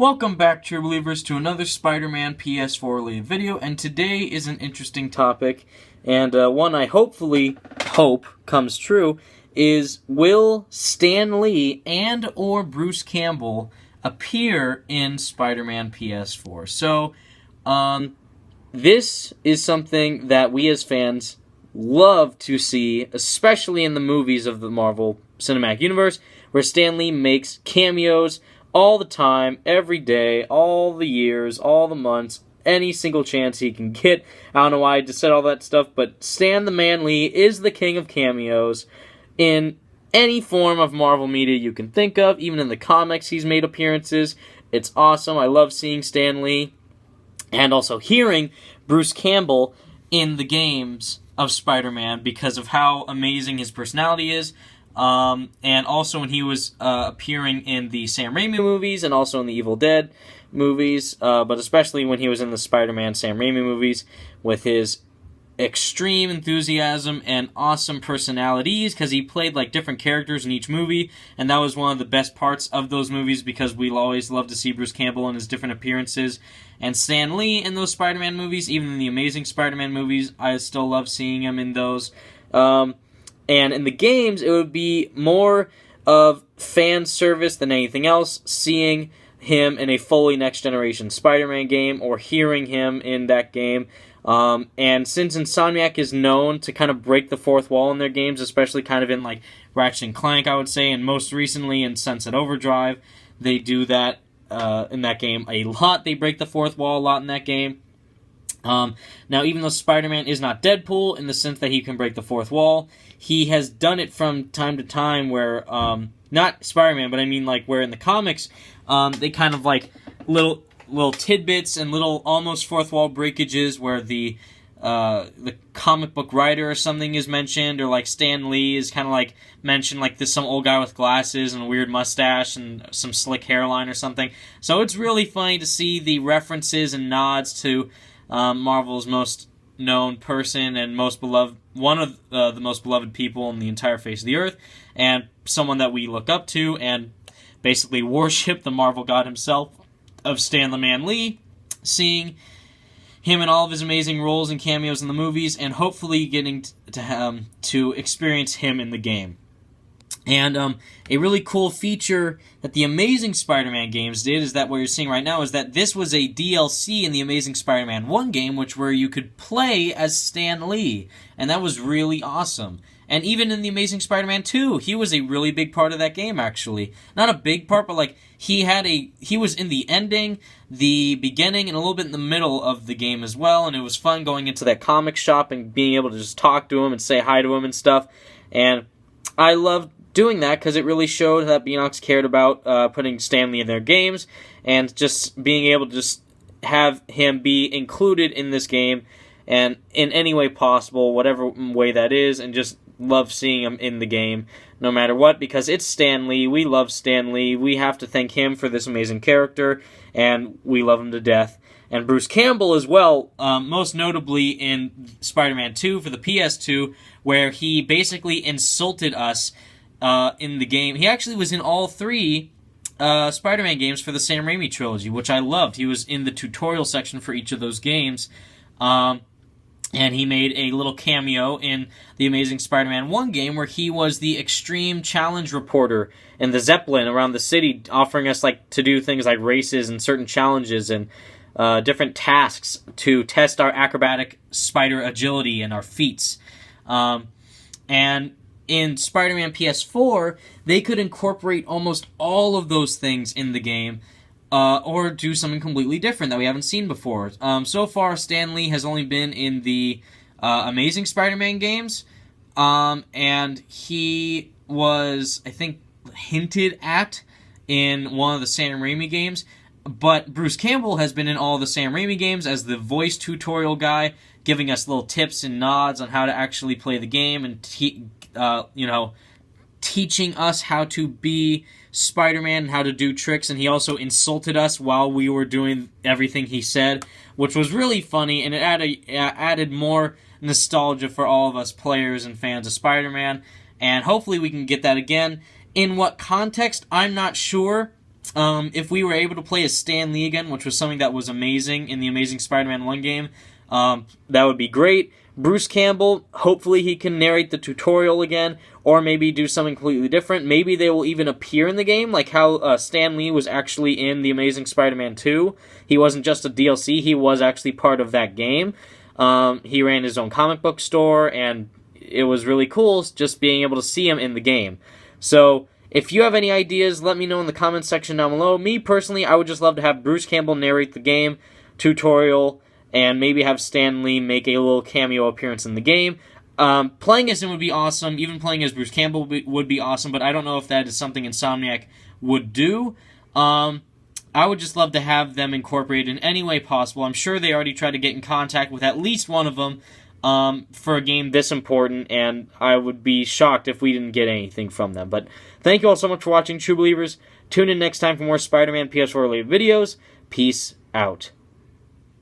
Welcome back, True Believers, to another Spider-Man PS4 related video, and today is an interesting topic, and one I hope comes true, is will Stan Lee and or Bruce Campbell appear in Spider-Man PS4? So, this is something that we as fans love to see, especially in the movies of the Marvel Cinematic Universe, where Stan Lee makes cameos all the time, every day, all the years, all the months, any single chance he can get. I don't know why I just said all that stuff, but Stan the Man Lee is the king of cameos in any form of Marvel media you can think of. Even in the comics, he's made appearances. It's awesome. I love seeing Stan Lee and also hearing Bruce Campbell in the games of Spider-Man because of how amazing his personality is. And also when he was appearing in the Sam Raimi movies and also in the Evil Dead movies, but especially when he was in the Spider-Man Sam Raimi movies with his extreme enthusiasm and awesome personalities, because he played like different characters in each movie, and that was one of the best parts of those movies because we always love to see Bruce Campbell in his different appearances. And Stan Lee in those Spider-Man movies, even in the Amazing Spider-Man movies, I still love seeing him in those. And in the games, it would be more of fan service than anything else, seeing him in a fully next-generation Spider-Man game or hearing him in that game. And since Insomniac is known to kind of break the fourth wall in their games, especially kind of in like Ratchet & Clank, I would say, and most recently in Sunset Overdrive, they do that in that game a lot. They break the fourth wall a lot in that game. Now, even though Spider-Man is not Deadpool in the sense that he can break the fourth wall, he has done it from time to time where, not Spider-Man, but I mean like where in the comics, they kind of like little tidbits and little almost fourth wall breakages where the comic book writer or something is mentioned, or like Stan Lee is kind of like mentioned, like this some old guy with glasses and a weird mustache and some slick hairline or something. So it's really funny to see the references and nods to Marvel's most known person and most beloved, one of the most beloved people on the entire face of the earth, and someone that we look up to and basically worship, the Marvel god himself, of Stan the Man Lee, seeing him in all of his amazing roles and cameos in the movies, and hopefully getting to experience him in the game. And a really cool feature that the Amazing Spider-Man games did is that what you're seeing right now is that this was a DLC in the Amazing Spider-Man 1 game, where you could play as Stan Lee, and that was really awesome. And even in the Amazing Spider-Man 2, he was a really big part of that game, actually. Not a big part, but like he was in the ending, the beginning, and a little bit in the middle of the game as well, and it was fun going into that comic shop and being able to just talk to him and say hi to him and stuff. And I loved doing that because it really showed that Beanox cared about putting Stan Lee in their games and just being able to just have him be included in this game and in any way possible, whatever way that is, and just love seeing him in the game no matter what, because it's Stan Lee. We love Stan Lee. We have to thank him for this amazing character, and we love him to death. And Bruce Campbell as well, most notably in Spider-Man 2 for the PS2, where he basically insulted us in the game. He actually was in all three Spider-Man games for the Sam Raimi trilogy, which I loved. He was in the tutorial section for each of those games, and he made a little cameo in the Amazing Spider-Man 1 game where he was the extreme challenge reporter in the Zeppelin around the city, offering us like to do things like races and certain challenges and different tasks to test our acrobatic spider agility and our feats. And in Spider-Man PS4, they could incorporate almost all of those things in the game, or do something completely different that we haven't seen before. So far, Stan Lee has only been in the Amazing Spider-Man games, and he was, I think, hinted at in one of the Sam Raimi games, but Bruce Campbell has been in all the Sam Raimi games as the voice tutorial guy, giving us little tips and nods on how to actually play the game and teaching us how to be Spider-Man and how to do tricks, and he also insulted us while we were doing everything he said, which was really funny, and it added more nostalgia for all of us players and fans of Spider-Man, and hopefully we can get that again. In what context, I'm not sure, if we were able to play as Stan Lee again, which was something that was amazing in the Amazing Spider-Man 1 game, that would be great. Bruce Campbell, hopefully he can narrate the tutorial again, or maybe do something completely different. Maybe they will even appear in the game, like how Stan Lee was actually in The Amazing Spider-Man 2. He wasn't just a DLC, he was actually part of that game. He ran his own comic book store, and it was really cool just being able to see him in the game. So, if you have any ideas, let me know in the comments section down below. Me, personally, I would just love to have Bruce Campbell narrate the game, tutorial, and maybe have Stan Lee make a little cameo appearance in the game. Playing as him would be awesome. Even playing as Bruce Campbell would be awesome, but I don't know if that is something Insomniac would do. I would just love to have them incorporated in any way possible. I'm sure they already tried to get in contact with at least one of them for a game this important, and I would be shocked if we didn't get anything from them. But thank you all so much for watching, True Believers. Tune in next time for more Spider-Man PS4 related videos. Peace out.